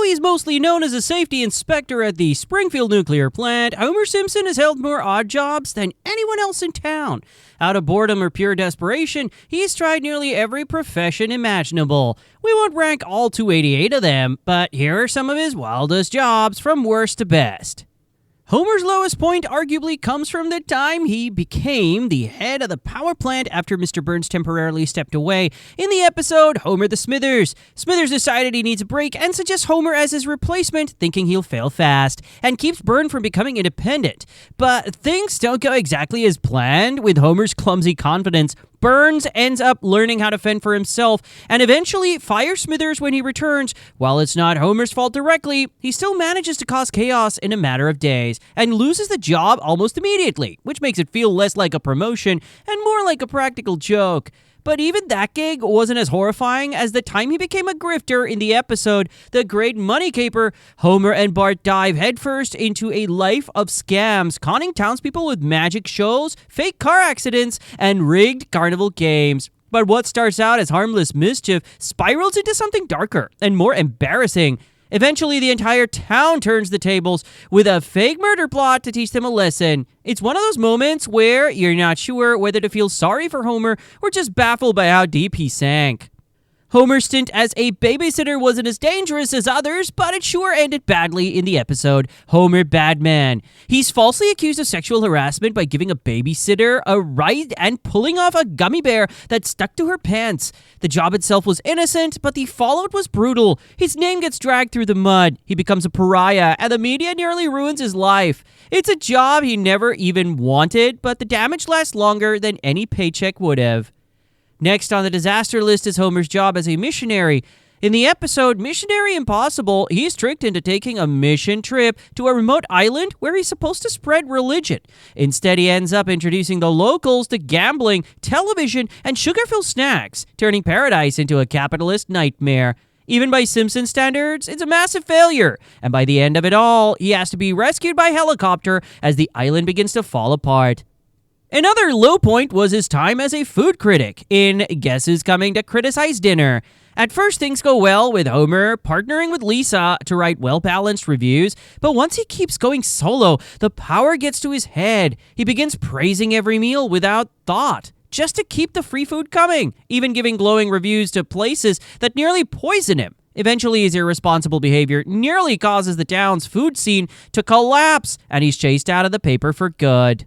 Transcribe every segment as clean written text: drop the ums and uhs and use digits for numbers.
he's mostly known as a safety inspector at the Springfield nuclear plant, Homer Simpson has held more odd jobs than anyone else in town. Out of boredom or pure desperation, he's tried nearly every profession imaginable. We won't rank all 288 of them, but here are some of his wildest jobs from worst to best. Homer's lowest point arguably comes from the time he became the head of the power plant after Mr. Burns temporarily stepped away in the episode Homer the Smithers. Smithers decided he needs a break and suggests Homer as his replacement, thinking he'll fail fast, and keeps Burns from becoming independent. But things don't go exactly as planned. With Homer's clumsy confidence, Burns ends up learning how to fend for himself and eventually fires Smithers when he returns. While it's not Homer's fault directly, he still manages to cause chaos in a matter of days and loses the job almost immediately, which makes it feel less like a promotion and more like a practical joke. But even that gig wasn't as horrifying as the time he became a grifter in the episode The Great Money Caper. Homer and Bart dive headfirst into a life of scams, conning townspeople with magic shows, fake car accidents, and rigged carnival games. But what starts out as harmless mischief spirals into something darker and more embarrassing. Eventually, the entire town turns the tables with a fake murder plot to teach them a lesson. It's one of those moments where you're not sure whether to feel sorry for Homer or just baffled by how deep he sank. Homer's stint as a babysitter wasn't as dangerous as others, but it sure ended badly in the episode Homer Bad Man. He's falsely accused of sexual harassment by giving a babysitter a ride and pulling off a gummy bear that stuck to her pants. The job itself was innocent, but the fallout was brutal. His name gets dragged through the mud, he becomes a pariah, and the media nearly ruins his life. It's a job he never even wanted, but the damage lasts longer than any paycheck would have. Next on the disaster list is Homer's job as a missionary. In the episode Missionary Impossible, he's tricked into taking a mission trip to a remote island where he's supposed to spread religion. Instead, he ends up introducing the locals to gambling, television, and sugar-filled snacks, turning paradise into a capitalist nightmare. Even by Simpson standards, it's a massive failure, and by the end of it all, he has to be rescued by helicopter as the island begins to fall apart. Another low point was his time as a food critic in Guess Who's Coming to Criticize Dinner. At first, things go well with Homer partnering with Lisa to write well-balanced reviews, but once he keeps going solo, the power gets to his head. He begins praising every meal without thought, just to keep the free food coming, even giving glowing reviews to places that nearly poison him. Eventually, his irresponsible behavior nearly causes the town's food scene to collapse, and he's chased out of the paper for good.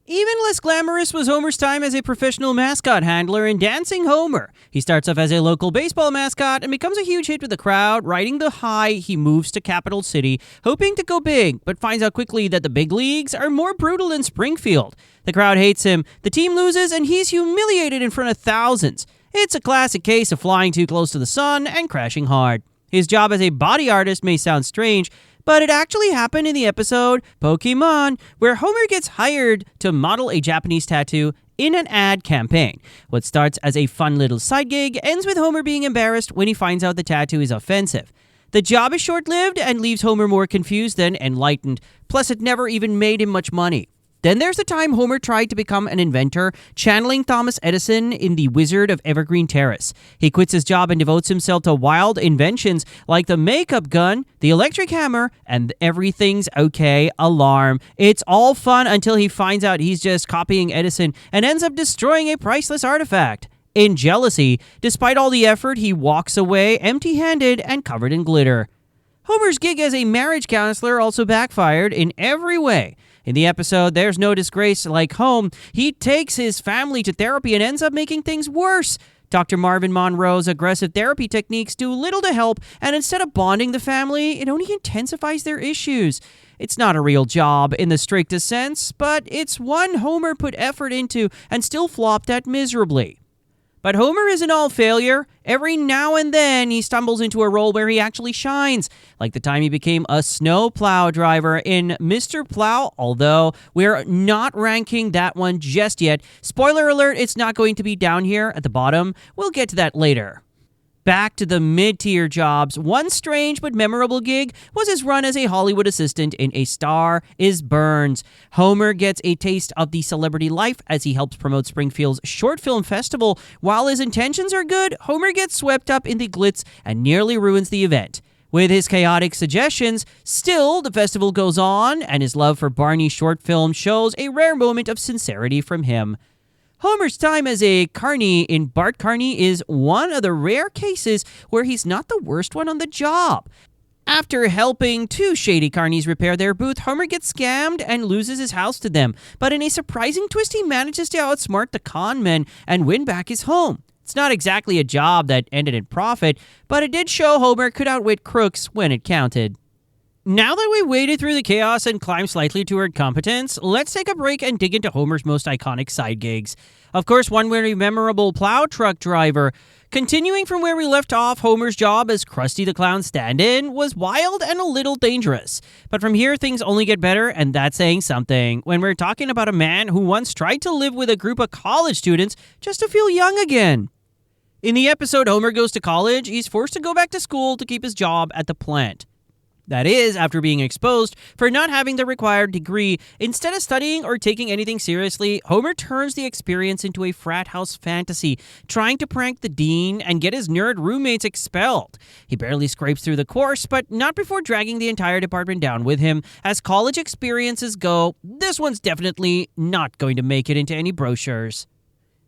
Even less glamorous was Homer's time as a professional mascot handler in Dancing Homer. He starts off as a local baseball mascot and becomes a huge hit with the crowd. Riding the high, he moves to Capital City, hoping to go big, but finds out quickly that the big leagues are more brutal than Springfield. The crowd hates him, the team loses, and he's humiliated in front of thousands. It's a classic case of flying too close to the sun and crashing hard. His job as a body artist may sound strange, but it actually happened in the episode Pokemon, where Homer gets hired to model a Japanese tattoo in an ad campaign. What starts as a fun little side gig ends with Homer being embarrassed when he finds out the tattoo is offensive. The job is short-lived and leaves Homer more confused than enlightened, plus it never even made him much money. Then there's the time Homer tried to become an inventor, channeling Thomas Edison in The Wizard of Evergreen Terrace. He quits his job and devotes himself to wild inventions like the makeup gun, the electric hammer, and everything's okay alarm. It's all fun until he finds out he's just copying Edison and ends up destroying a priceless artifact. In jealousy, despite all the effort, he walks away empty-handed and covered in glitter. Homer's gig as a marriage counselor also backfired in every way. In the episode There's No Disgrace Like Home, he takes his family to therapy and ends up making things worse. Dr. Marvin Monroe's aggressive therapy techniques do little to help, and instead of bonding the family, it only intensifies their issues. It's not a real job in the strictest sense, but it's one Homer put effort into and still flopped at miserably. But Homer isn't all failure. Every now and then, he stumbles into a role where he actually shines, like the time he became a snow plow driver in Mr. Plow, although we're not ranking that one just yet. Spoiler alert, it's not going to be down here at the bottom. We'll get to that later. Back to the mid-tier jobs, one strange but memorable gig was his run as a Hollywood assistant in A Star is Burns. Homer gets a taste of the celebrity life as he helps promote Springfield's short film festival. While his intentions are good, Homer gets swept up in the glitz and nearly ruins the event. With his chaotic suggestions, still the festival goes on, and his love for Barney's short film shows a rare moment of sincerity from him. Homer's time as a carny in Bart Carney is one of the rare cases where he's not the worst one on the job. After helping two shady carnies repair their booth, Homer gets scammed and loses his house to them. But in a surprising twist, he manages to outsmart the con men and win back his home. It's not exactly a job that ended in profit, but it did show Homer could outwit crooks when it counted. Now that we waded through the chaos and climbed slightly toward competence, let's take a break and dig into Homer's most iconic side gigs. Of course, one very memorable plow truck driver. Continuing from where we left off, Homer's job as Krusty the Clown stand-in was wild and a little dangerous. But from here, things only get better, and that's saying something, when we're talking about a man who once tried to live with a group of college students just to feel young again. In the episode Homer Goes to College, he's forced to go back to school to keep his job at the plant. That is, after being exposed for not having the required degree. Instead of studying or taking anything seriously, Homer turns the experience into a frat house fantasy, trying to prank the dean and get his nerd roommates expelled. He barely scrapes through the course, but not before dragging the entire department down with him. As college experiences go, this one's definitely not going to make it into any brochures.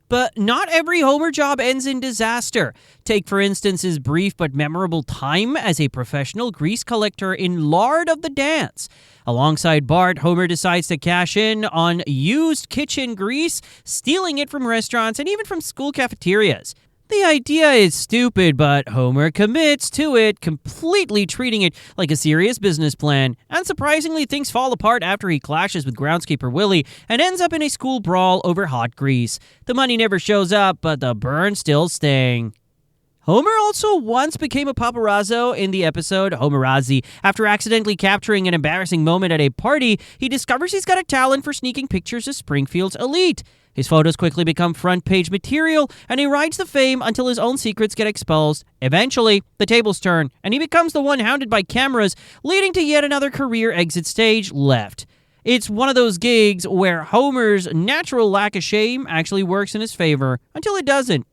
But not every Homer job ends in disaster. Take, for instance, his brief but memorable time as a professional grease collector in Lord of the Dance. Alongside Bart, Homer decides to cash in on used kitchen grease, stealing it from restaurants and even from school cafeterias. The idea is stupid, but Homer commits to it, completely treating it like a serious business plan. Unsurprisingly, things fall apart after he clashes with groundskeeper Willie and ends up in a school brawl over hot grease. The money never shows up, but the burn still sting. Homer also once became a paparazzo in the episode Homerazzi. After accidentally capturing an embarrassing moment at a party, he discovers he's got a talent for sneaking pictures of Springfield's elite. His photos quickly become front-page material, and he rides the fame until his own secrets get exposed. Eventually, the tables turn, and he becomes the one hounded by cameras, leading to yet another career exit stage left. It's one of those gigs where Homer's natural lack of shame actually works in his favor, until it doesn't.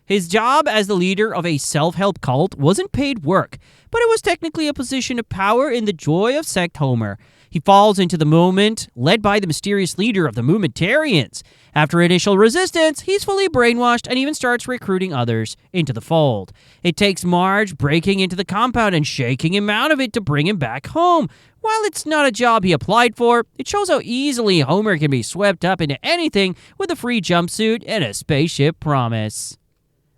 His job as the leader of a self-help cult wasn't paid work, but it was technically a position of power in the joy of sect Homer. He falls into the movement, led by the mysterious leader of the Movementarians. After initial resistance, he's fully brainwashed and even starts recruiting others into the fold. It takes Marge breaking into the compound and shaking him out of it to bring him back home. While it's not a job he applied for, it shows how easily Homer can be swept up into anything with a free jumpsuit and a spaceship promise.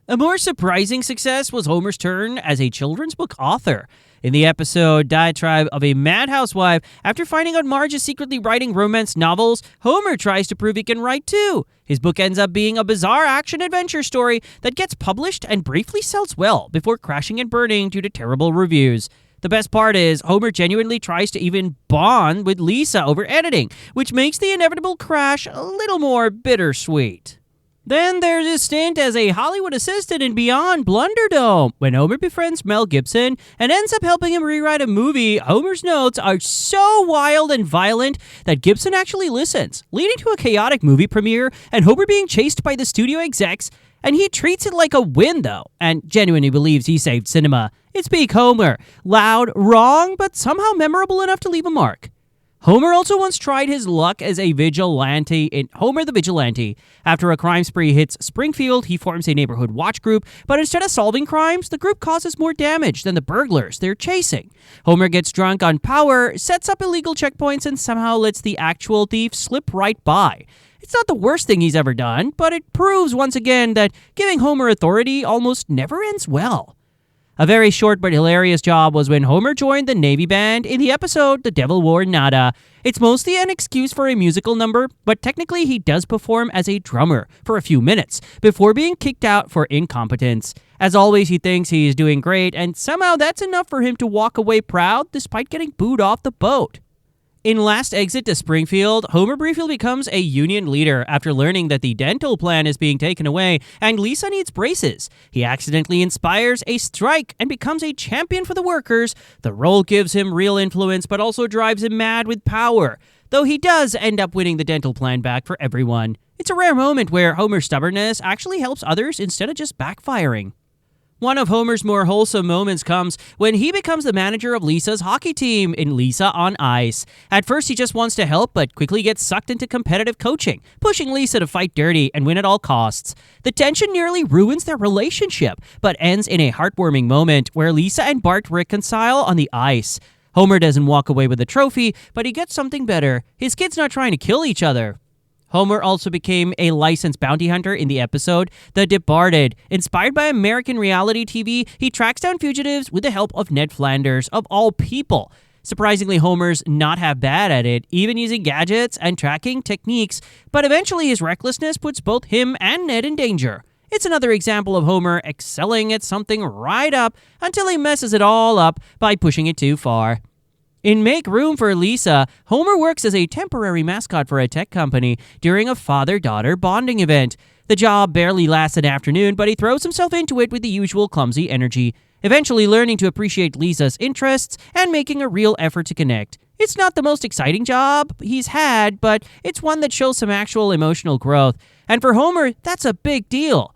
A more surprising success was Homer's turn as a children's book author. In the episode Diatribe of a Mad Housewife, after finding out Marge is secretly writing romance novels, Homer tries to prove he can write too. His book ends up being a bizarre action-adventure story that gets published and briefly sells well before crashing and burning due to terrible reviews. The best part is, Homer genuinely tries to even bond with Lisa over editing, which makes the inevitable crash a little more bittersweet. Then there's his stint as a Hollywood assistant in Beyond Blunderdome, when Homer befriends Mel Gibson and ends up helping him rewrite a movie. Homer's notes are so wild and violent that Gibson actually listens, leading to a chaotic movie premiere and Homer being chased by the studio execs, and he treats it like a win, though, and genuinely believes he saved cinema. It's peak Homer. Loud, wrong, but somehow memorable enough to leave a mark. Homer also once tried his luck as a vigilante in Homer the Vigilante. After a crime spree hits Springfield, he forms a neighborhood watch group, but instead of solving crimes, the group causes more damage than the burglars they're chasing. Homer gets drunk on power, sets up illegal checkpoints, and somehow lets the actual thief slip right by. It's not the worst thing he's ever done, but it proves once again that giving Homer authority almost never ends well. A very short but hilarious job was when Homer joined the Navy Band in the episode The Devil Wore Nada. It's mostly an excuse for a musical number, but technically he does perform as a drummer for a few minutes before being kicked out for incompetence. As always, he thinks he is doing great, and somehow that's enough for him to walk away proud despite getting booed off the boat. In Last Exit to Springfield, Homer briefly becomes a union leader after learning that the dental plan is being taken away and Lisa needs braces. He accidentally inspires a strike and becomes a champion for the workers. The role gives him real influence but also drives him mad with power, though he does end up winning the dental plan back for everyone. It's a rare moment where Homer's stubbornness actually helps others instead of just backfiring. One of Homer's more wholesome moments comes when he becomes the manager of Lisa's hockey team in Lisa on Ice. At first, he just wants to help, but quickly gets sucked into competitive coaching, pushing Lisa to fight dirty and win at all costs. The tension nearly ruins their relationship, but ends in a heartwarming moment where Lisa and Bart reconcile on the ice. Homer doesn't walk away with the trophy, but he gets something better. His kid's not trying to kill each other. Homer also became a licensed bounty hunter in the episode The Departed. Inspired by American reality TV, he tracks down fugitives with the help of Ned Flanders, of all people. Surprisingly, Homer's not half bad at it, even using gadgets and tracking techniques, but eventually his recklessness puts both him and Ned in danger. It's another example of Homer excelling at something right up until he messes it all up by pushing it too far. In Make Room for Lisa, Homer works as a temporary mascot for a tech company during a father-daughter bonding event. The job barely lasts an afternoon, but he throws himself into it with the usual clumsy energy, eventually learning to appreciate Lisa's interests and making a real effort to connect. It's not the most exciting job he's had, but it's one that shows some actual emotional growth. And for Homer, that's a big deal.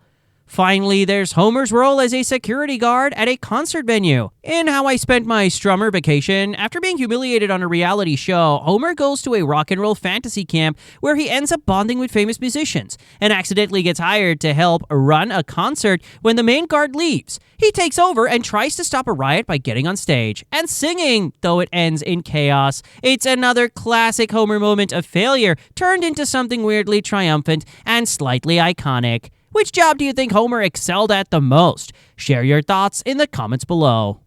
Finally, there's Homer's role as a security guard at a concert venue. In How I Spent My Strummer Vacation, after being humiliated on a reality show, Homer goes to a rock and roll fantasy camp where he ends up bonding with famous musicians and accidentally gets hired to help run a concert when the main guard leaves. He takes over and tries to stop a riot by getting on stage and singing, though it ends in chaos. It's another classic Homer moment of failure turned into something weirdly triumphant and slightly iconic. Which job do you think Homer excelled at the most? Share your thoughts in the comments below.